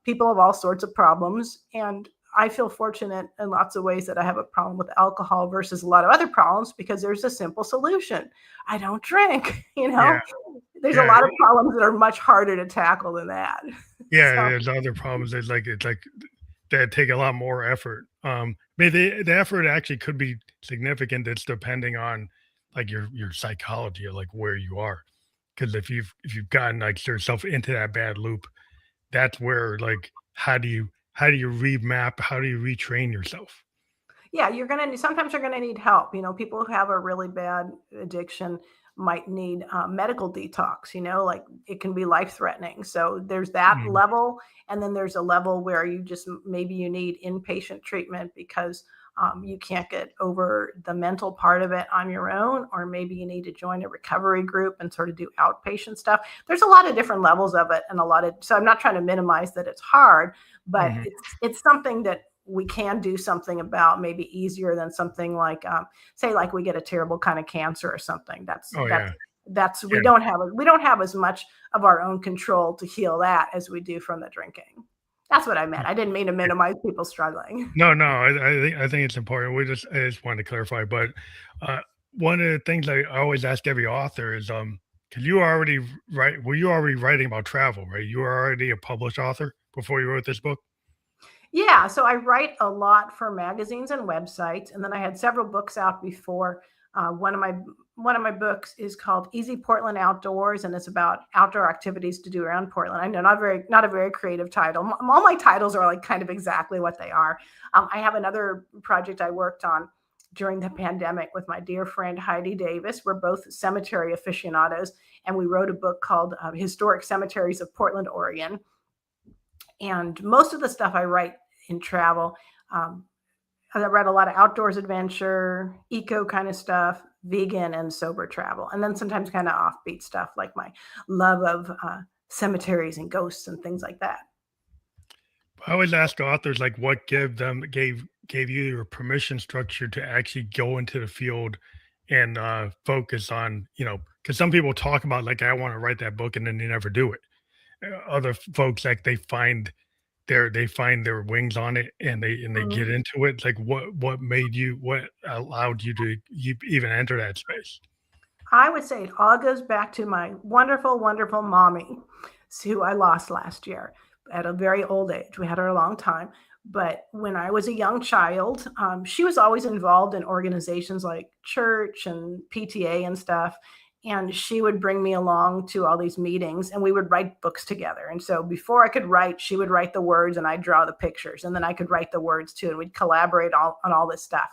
People have all sorts of problems. And I feel fortunate in lots of ways that I have a problem with alcohol versus a lot of other problems, because there's a simple solution. I don't drink, There's a lot of problems that are much harder to tackle than that. Yeah, there's other problems. It's like that take a lot more effort. Maybe the effort actually could be significant. It's depending on like your psychology, or like where you are. Because if you've gotten like yourself into that bad loop, that's where like how do you remap? How do you retrain yourself? Yeah, sometimes you're gonna need help. People who have a really bad addiction might need medical detox, like it can be life-threatening. So there's that level. And then there's a level where maybe you need inpatient treatment because you can't get over the mental part of it on your own, or maybe you need to join a recovery group and sort of do outpatient stuff. There's a lot of different levels of it, and so I'm not trying to minimize that it's hard, but it's something that we can do something about, maybe easier than something like, say, like we get a terrible kind of cancer or something. We don't have as much of our own control to heal that as we do from the drinking. That's what I meant. I didn't mean to minimize people struggling. No, I think it's important. I just wanted to clarify. But one of the things I always ask every author is, because were you already writing about travel, right? You were already a published author before you wrote this book? Yeah, so I write a lot for magazines and websites, and then I had several books out before One of my books is called Easy Portland Outdoors, and it's about outdoor activities to do around Portland. I know, not a very creative title. All my titles are like kind of exactly what they are. I have another project I worked on during the pandemic with my dear friend Heidi Davis. We're both cemetery aficionados, and we wrote a book called Historic Cemeteries of Portland, Oregon. And most of the stuff I write in travel, I read a lot of outdoors adventure, eco kind of stuff, vegan and sober travel, and then sometimes kind of offbeat stuff like my love of cemeteries and ghosts and things like that. I always ask authors like what gave you your permission structure to actually go into the field and focus on, because some people talk about like I want to write that book and then they never do it. Other folks like they find their wings on it and they Mhm. get into it. Like what allowed you to even enter that space? I would say it all goes back to my wonderful, wonderful mommy, who I lost last year at a very old age. We had her a long time. But when I was a young child, she was always involved in organizations like church and PTA and stuff. And she would bring me along to all these meetings and we would write books together. And so before I could write, she would write the words and I'd draw the pictures. And then I could write the words too. And we'd collaborate on all this stuff.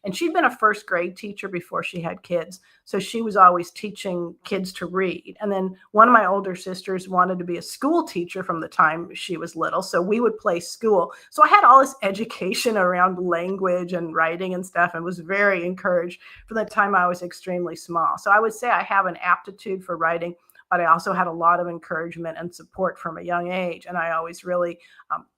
And she'd been a first grade teacher before she had kids. So she was always teaching kids to read. And then one of my older sisters wanted to be a school teacher from the time she was little. So we would play school. So I had all this education around language and writing and stuff and was very encouraged from the time I was extremely small. So I would say I have an aptitude for writing, but I also had a lot of encouragement and support from a young age. And I always really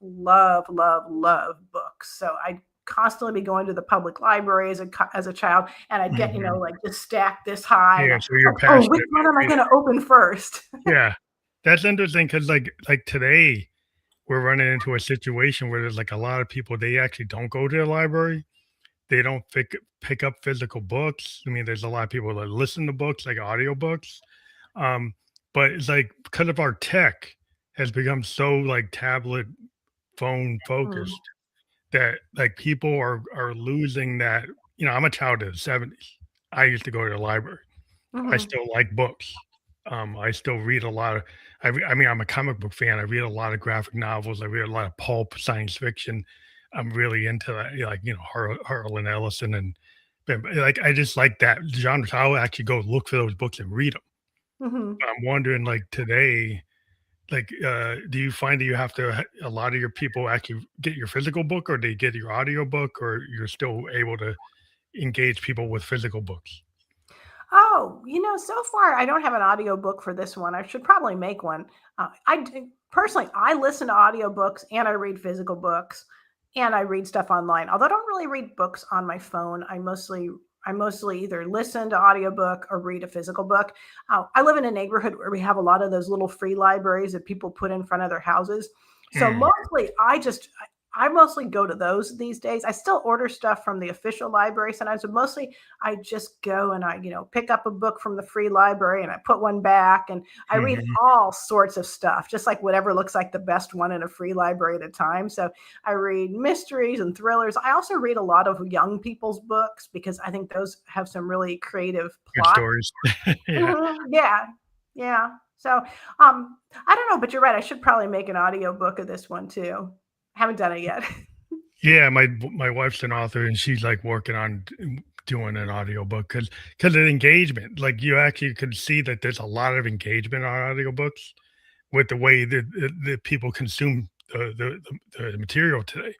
love, love, love books. So I constantly be going to the public library as a child, and I'd get, Mhm. like just stacked this high, and Yeah, so you're oh, which passionate one about am I reading. going to open first? Yeah, that's interesting because like today we're running into a situation where there's like a lot of people they actually don't go to the library. They don't pick up physical books. I mean, there's a lot of people that listen to books like audiobooks. Um, but it's like because of our tech has become so like tablet phone Mm, focused that like people are losing that. I'm a child of the 70s. I used to go to the library. I mhm, still like books. I still read a lot of I mean, I'm a comic book fan. I read a lot of graphic novels. I read a lot of pulp science fiction. I'm really into that, like, Harlan Ellison and like I just like that genre. So I'll actually go look for those books and read them. mhm. I'm wondering, like today, like, do you find that you have to a lot of your people actually get your physical book, or they get your audio book, or you're still able to engage people with physical books? Oh, so far I don't have an audio book for this one. I should probably make one. Personally, I listen to audiobooks and I read physical books and I read stuff online. Although I don't really read books on my phone. I mostly either listen to audiobook or read a physical book. I live in a neighborhood where we have a lot of those little free libraries that people put in front of their houses. So Mm, mostly I mostly go to those these days. I still order stuff from the official library sometimes, but mostly I just go and I, pick up a book from the free library and I put one back and I read mhm. all sorts of stuff, just like whatever looks like the best one in a free library at a time. So I read mysteries and thrillers. I also read a lot of young people's books because I think those have some really creative Good plot. stories. Yeah. Yeah. Yeah. So I don't know, but you're right. I should probably make an audio book of this one too. Haven't done it yet. Yeah, my wife's an author, and she's, like, working on doing an audiobook because of engagement. Like, you actually could see that there's a lot of engagement on audiobooks with the way that people consume the material today.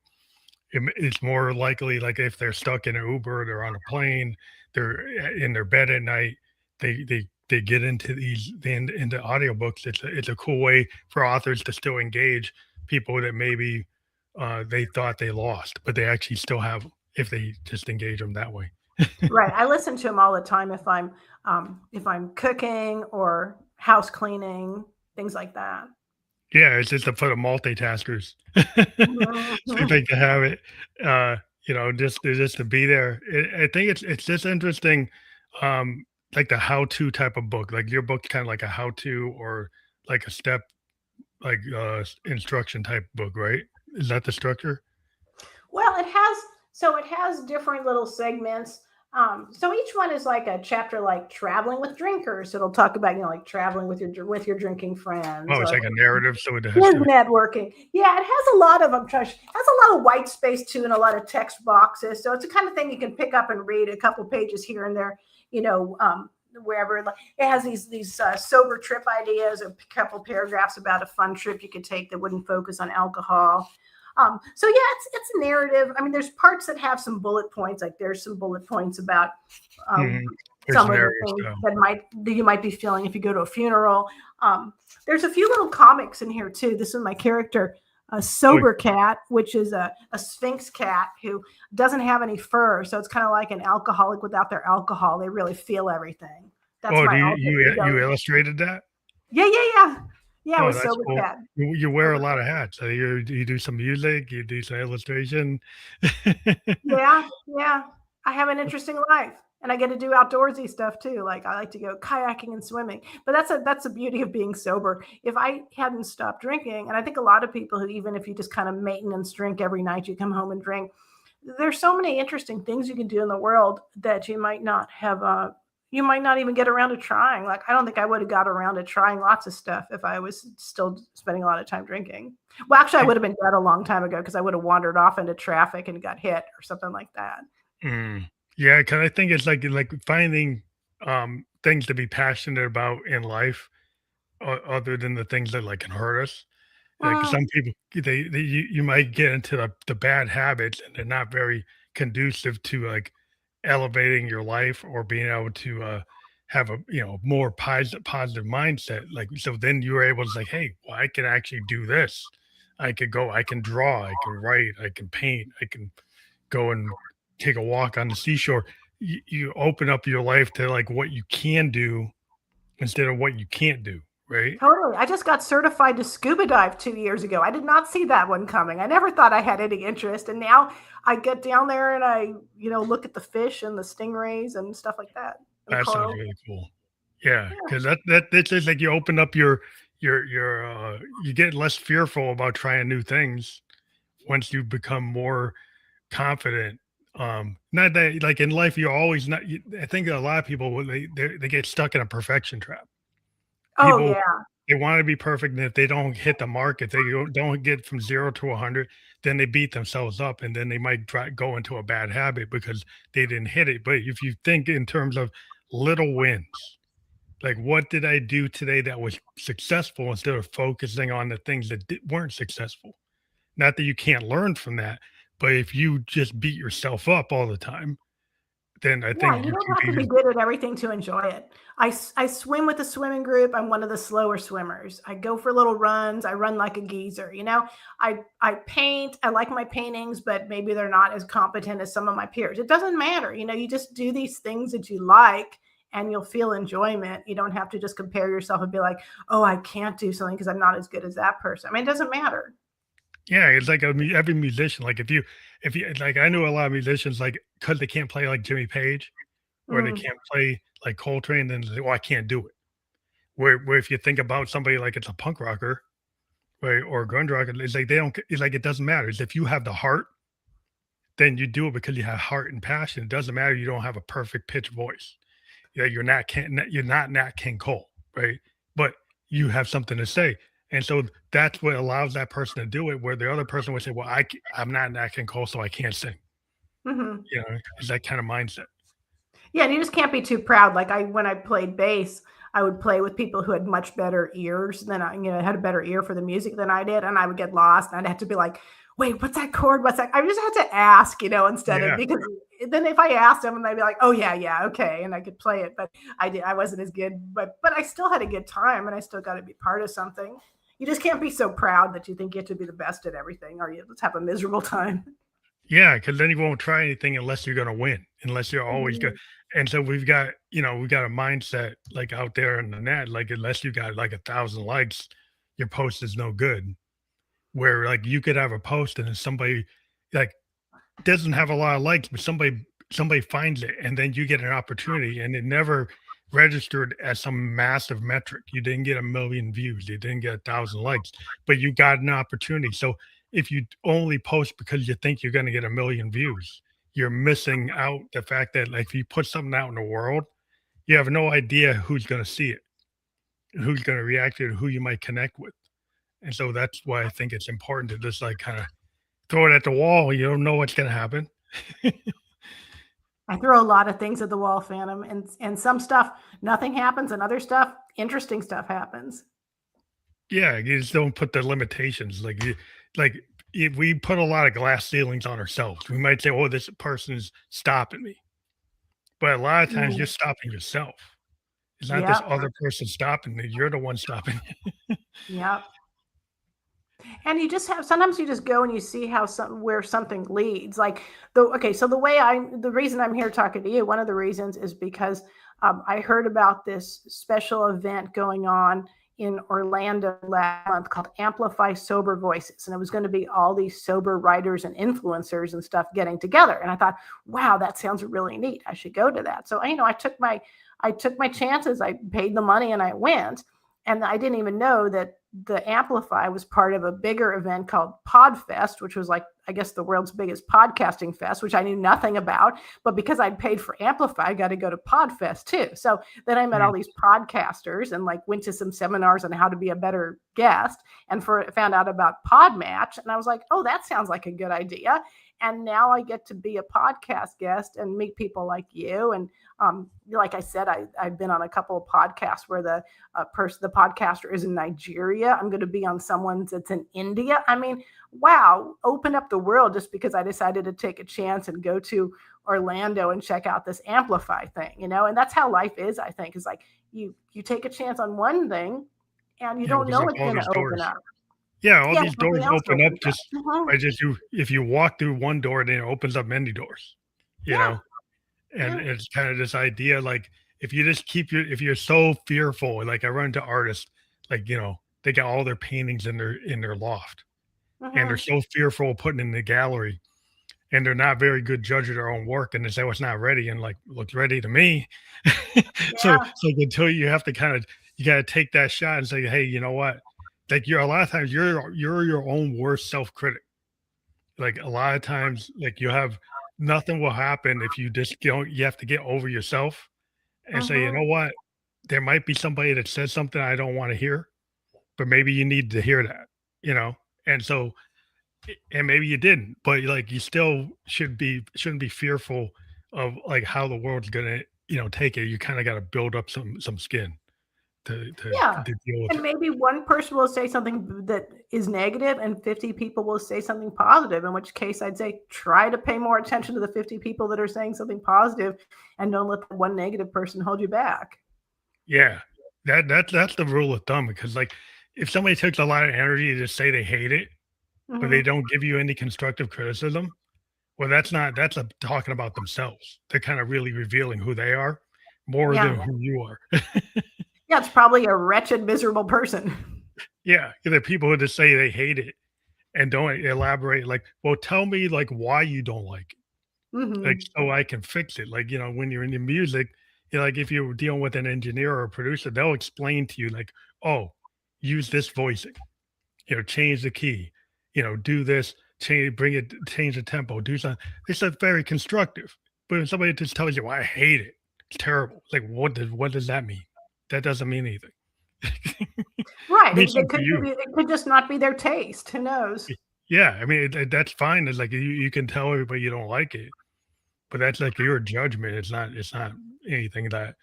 It's more likely, like, if they're stuck in an Uber, they're on a plane, they're in their bed at night, they get into into audiobooks. It's a cool way for authors to still engage people that maybe, they thought they lost, but they actually still have 'em if they just engage them that way. Right. I listen to them all the time if I'm cooking or house cleaning, things like that. Yeah, it's just for the multitaskers. So I Mhm. think to have it, uh, just to be there. I think it's just interesting, like the how-to type of book. Like your book's kind of like a how-to or like a step, like instruction type book, right? Is that the structure? Well, it has different little segments. So each one is like a chapter, like traveling with drinkers. It'll talk about, like traveling with your drinking friends, Oh, it's or like a narrative, so it has is to. networking. Yeah, it has a lot of, has a lot of white space too, and a lot of text boxes. So it's the kind of thing you can pick up and read a couple pages here and there, you know, wherever. It has these sober trip ideas, a couple paragraphs about a fun trip you could take that wouldn't focus on alcohol. So yeah, it's a narrative. I mean, there's parts that have some bullet points. Like there's some bullet points about Mhm. There's some of the narrative things style. that you might be feeling if you go to a funeral. There's a few little comics in here too. This is my character, a Oh, sober cat, which is a sphinx cat who doesn't have any fur. So it's kind of like an alcoholic without their alcohol. They really feel everything. That's oh, do my you alter you ego. illustrated that? Yeah, Oh, with that's sober cool. cat. You wear a lot of hats. So you do some music, you do some illustration. Yeah. I have an interesting life, and I get to do outdoorsy stuff too. Like I like to go kayaking and swimming. But that's the beauty of being sober. If I hadn't stopped drinking, and I think a lot of people who, even if you just kind of maintenance drink every night, you come home and drink. There's so many interesting things you can do in the world that you might not have. You might not even get around to trying. Like I don't think I would have got around to trying lots of stuff if I was still spending a lot of time drinking. Well, actually, I would have been dead a long time ago because I would have wandered off into traffic and got hit or something like that. Mm. Yeah, because I think it's like finding things to be passionate about in life, other than the things that like can hurt us. Like Mm, some people, you might get into the bad habits, and they're not very conducive to like elevating your life or being able to have a more positive mindset. Like so, then you're able to say, hey, well, I can actually do this. I could go. I can draw. I can write. I can paint. I can go and take a walk on the seashore. You open up your life to like what you can do instead of what you can't do, right? totally. I just got certified to scuba dive 2 years ago. I did not see that one coming. I never thought I had any interest, and now I get down there and I, look at the fish and the stingrays and stuff like that, and the That sounds coral. really cool. Yeah, Yeah. because that's just like you open up you get less fearful about trying new things once you become more confident. Not that like in life you're always not. I think a lot of people they get stuck in a perfection trap. Oh People yeah. they want to be perfect, and if they don't hit the mark, if they don't get from 0 to 100, then they beat themselves up, and then they might go into a bad habit because they didn't hit it. But if you think in terms of little wins, like what did I do today that was successful, instead of focusing on the things that weren't successful. Not that you can't learn from that, but if you just beat yourself up all the time, then I Yeah, think you you don't can have to be. be good at everything to enjoy it. I swim with a swimming group. I'm one of the slower swimmers. I go for little runs. I run like a geezer. I paint. I like my paintings, but maybe they're not as competent as some of my peers. It doesn't matter. You just do these things that you like, and you'll feel enjoyment. You don't have to just compare yourself and be like, oh, I can't do something because I'm not as good as that person. I mean, it doesn't matter. Yeah, it's like every musician. Like if you like, I knew a lot of musicians like because they can't play like Jimmy Page or they Mm. can't play like Coltrane, then they say, "Well, I can't do it." Where if you think about somebody like it's a punk rocker, right, or a grunge rocker, it's like they don't. It's like it doesn't matter. It's if you have the heart, then you do it because you have heart and passion. It doesn't matter. You don't have a perfect pitch voice. Yeah, you're not Nat King Cole, right? But you have something to say, and so that's what allows that person to do it. Where the other person would say, "Well, I'm not Nat King Cole, so I can't sing." Hmm. It's that kind of mindset. Yeah, and you just can't be too proud. Like when I played bass, I would play with people who had much better ears than I, had a better ear for the music than I did, and I would get lost, and I'd have to be like, "Wait, what's that chord? What's that?" I just had to ask, instead of, Yeah, because then if I asked them, and they'd be like, "Oh yeah, yeah, okay," and I could play it, but I wasn't as good, but I still had a good time, and I still got to be part of something. You just can't be so proud that you think you have to be the best at everything, or you just have a miserable time. yeah, because then you won't try anything unless you're gonna win, unless you're always good. Mhm. And so we got a mindset like out there in the net, like unless you got like 1,000 likes, your post is no good. Where like you could have a post and then somebody like doesn't have a lot of likes, but somebody finds it, and then you get an opportunity, and it never registered as some massive metric. You didn't get 1,000,000 views, you didn't get 1,000 likes, but you got an opportunity. So if you only post because you think you're going to get 1,000,000 views, you're missing out the fact that like if you put something out in the world, you have no idea who's going to see it, who's going to react to it, who you might connect with. And so that's why I think it's important to just like kind of throw it at the wall. You don't know what's going to happen. I throw a lot of things at the wall, Phantom, and some stuff nothing happens, and other stuff interesting stuff happens. Yeah, you just don't put the limitations. Like if we put a lot of glass ceilings on ourselves, we might say, "Oh, this person is stopping me," but a lot of times you're stopping yourself. It's not this Yep. other person stopping you. You're the one stopping you. Yep. And you just have sometimes you just go and you see how where something leads. Like so the reason I'm here talking to you, one of the reasons is because I heard about this special event going on in Orlando last month called Amplify Sober Voices. And it was going to be all these sober writers and influencers and stuff getting together. And I thought, wow, that sounds really neat. I should go to that. So, I took my chances. I paid the money and I went. And I didn't even know that the Amplify was part of a bigger event called PodFest, which was like, I guess, the world's biggest podcasting fest, which I knew nothing about. But because I'd paid for Amplify, I got to go to PodFest too. So then I met all these podcasters and like went to some seminars on how to be a better guest and found out about Podmatch. And I was like, oh, that sounds like a good idea. And now I get to be a podcast guest and meet people like you. And like I said, I've been on a couple of podcasts where the podcaster is in Nigeria. I'm going to be on someone's that's in India. I mean, wow, open up the world just because I decided to take a chance and go to Orlando and check out this Amplify thing, and that's how life is, I think, is like you take a chance on one thing and you don't know it's going to open up. Yeah, all these doors open up if you walk through one door, then it opens up many doors, you know? And it's kind of this idea, like if you just if you're so fearful, like I run into artists, like, they got all their paintings in their loft and they're so fearful of putting in the gallery and they're not very good judge of their own work. And they say, well, it's not ready. And like, looks ready to me. So until you have to you got to take that shot and say, hey, you know what? Like a lot of times you're your own worst self-critic. Like a lot of times, like nothing will happen if you just you have to get over yourself and say, you know what? There might be somebody that says something I don't want to hear, but maybe you need to hear that, And so, and maybe you didn't, but like you still shouldn't be fearful of like how the world's gonna, take it. You kind of got to build up some skin. To deal with and maybe one person will say something that is negative and 50 people will say something positive, in which case I'd say try to pay more attention to the 50 people that are saying something positive and don't let the one negative person hold you back. Yeah, that's the rule of thumb, because like if somebody takes a lot of energy to say they hate it, but they don't give you any constructive criticism, well, that's talking about themselves. They're kind of really revealing who they are more than who you are. Yeah, it's probably a wretched, miserable person. Yeah, the people who just say they hate it and don't elaborate, like, well, tell me like why you don't like it, like so I can fix it. Like, when you're in the music, like if you're dealing with an engineer or a producer, they'll explain to you like, oh, use this voicing, change the key, do this, change the tempo, do something. It's very constructive. But if somebody just tells you, well, I hate it, it's terrible. Like, what does that mean? That doesn't mean anything. Right. It could just not be their taste. Who knows? Yeah. I mean, that's fine. It's like you can tell everybody you don't like it, but that's like your judgment. It's not anything that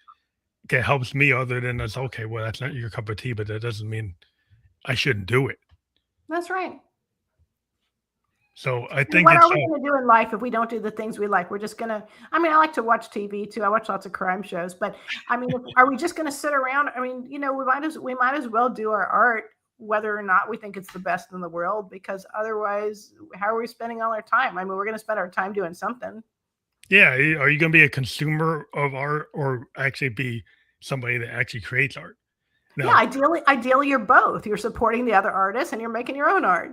helps me other than that's okay. Well, that's not your cup of tea, but that doesn't mean I shouldn't do it. That's right. So I think what are we going to do in life if we don't do the things we like? We're just going to, I mean, I like to watch TV too. I watch lots of crime shows, but I mean, are we just going to sit around? I mean, we might as well do our art, whether or not we think it's the best in the world, because otherwise, how are we spending all our time? I mean, we're going to spend our time doing something. Yeah. Are you going to be a consumer of art or actually be somebody that actually creates art? No. Yeah. Ideally, you're both. You're supporting the other artists and you're making your own art.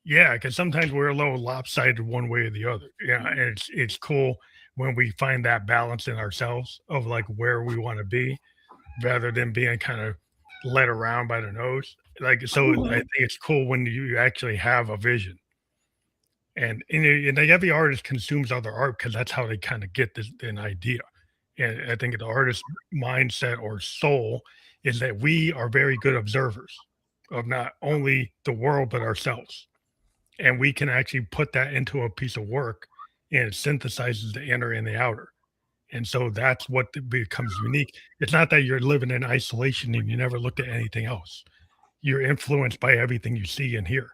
Yeah, because sometimes we're a little lopsided one way or the other. Yeah, and it's cool when we find that balance in ourselves of like where we want to be, rather than being kind of led around by the nose. Like, so I think it's cool when you actually have a vision. And like every artist consumes other art because that's how they kind of get an idea. And I think the artist mindset or soul is that we are very good observers of not only the world but ourselves, and we can actually put that into a piece of work, and it synthesizes the inner and the outer. And so that's what becomes unique. It's not that you're living in isolation and you never looked at anything else. You're influenced by everything you see and hear.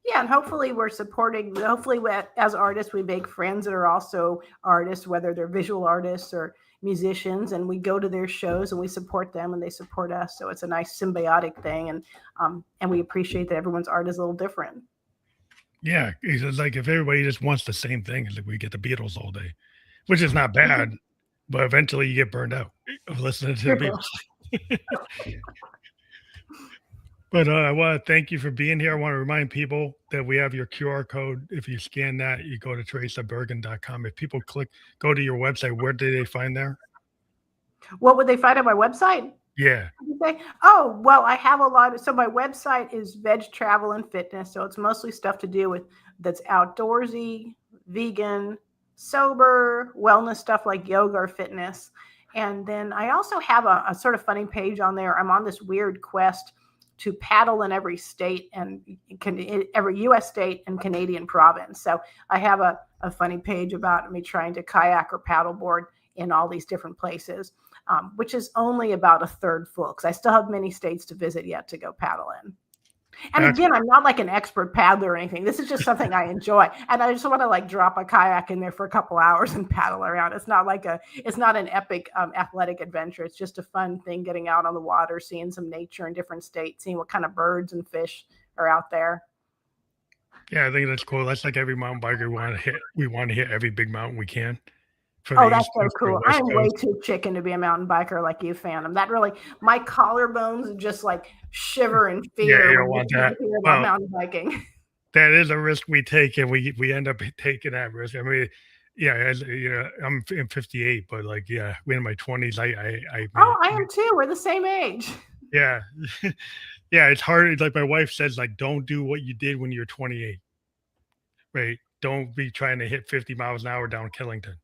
Yeah, and hopefully we're supporting. Hopefully, as artists, we make friends that are also artists, whether they're visual artists or musicians, and we go to their shows and we support them, and they support us. So it's a nice symbiotic thing, and we appreciate that everyone's art is a little different. Yeah, it's like if everybody just wants the same thing, it's like we get the Beatles all day, which is not bad, but eventually you get burned out of listening to the Beatles. But I want to thank you for being here. I want to remind people that we have your QR code. If you scan that, you go to teresabergen.com. If people go to your website, where do they find there? What would they find on my website? Yeah. Oh, well, I have a lot of, so my website is Veg Travel and Fitness. So it's mostly stuff to do with that's outdoorsy, vegan, sober, wellness stuff like yoga or fitness. And then I also have a sort of funny page on there. I'm on this weird quest to paddle in every state and every U.S. state and Canadian province. So I have a funny page about me trying to kayak or paddleboard in all these different places, which is only about a third full because I still have many states to visit yet to go paddle in. And again, I'm not like an expert paddler or anything. This is just something I enjoy. And I just want to like drop a kayak in there for a couple hours and paddle around. It's not an epic athletic adventure. It's just a fun thing, getting out on the water, seeing some nature in different states, seeing what kind of birds and fish are out there. Yeah, I think that's cool. That's like every mountain biker we want to hit every big mountain we can. Oh, that's so cool. I'm way too chicken to be a mountain biker like you, Phantom. That really, my collarbones just like shiver in fear. Yeah, you don't want that. About mountain biking. That is a risk we take, and we end up taking that risk. I mean, yeah, I'm 58, but like, yeah, in my 20s, I am too. We're the same age. Yeah. Yeah, it's hard. It's like my wife says, like, don't do what you did when you're 28. Right? Don't be trying to hit 50 miles an hour down Killington.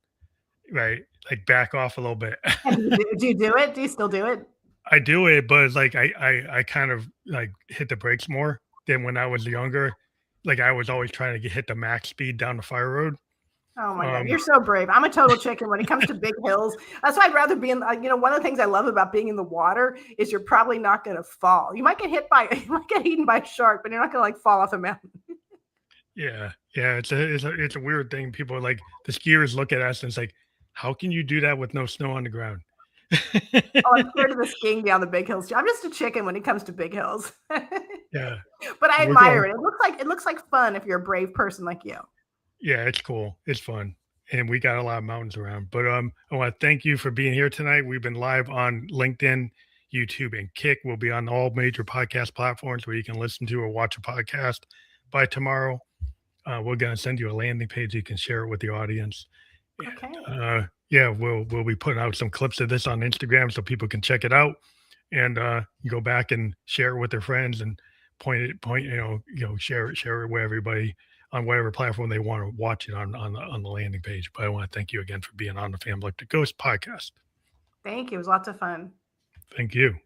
Right? Like, back off a little bit. Do you do it? Do you still do it? I do it, but it's like I kind of like hit the brakes more than when I was younger. Like, I was always trying to hit the max speed down the fire road. Oh my God, you're so brave. I'm a total chicken when it comes to big hills. That's why I'd rather be in, one of the things I love about being in the water is you're probably not going to fall. You might get eaten by a shark, but you're not going to like fall off a mountain. Yeah. It's a weird thing. People like the skiers look at us and it's like, how can you do that with no snow on the ground? I'm scared of the skiing down the big hills. I'm just a chicken when it comes to big hills. Yeah. But I admire it. It looks like fun if you're a brave person like you. Yeah, it's cool. It's fun. And we got a lot of mountains around. But I want to thank you for being here tonight. We've been live on LinkedIn, YouTube, and Kick. We'll be on all major podcast platforms where you can listen to or watch a podcast. By tomorrow, we're going to send you a landing page. You can share it with the audience. Okay. Yeah, we'll be putting out some clips of this on Instagram so people can check it out and go back and share it with their friends and share it with everybody on whatever platform they want to watch it on the landing page. But I want to thank you again for being on the Family Electric Ghost podcast. Thank you. It was lots of fun. Thank you.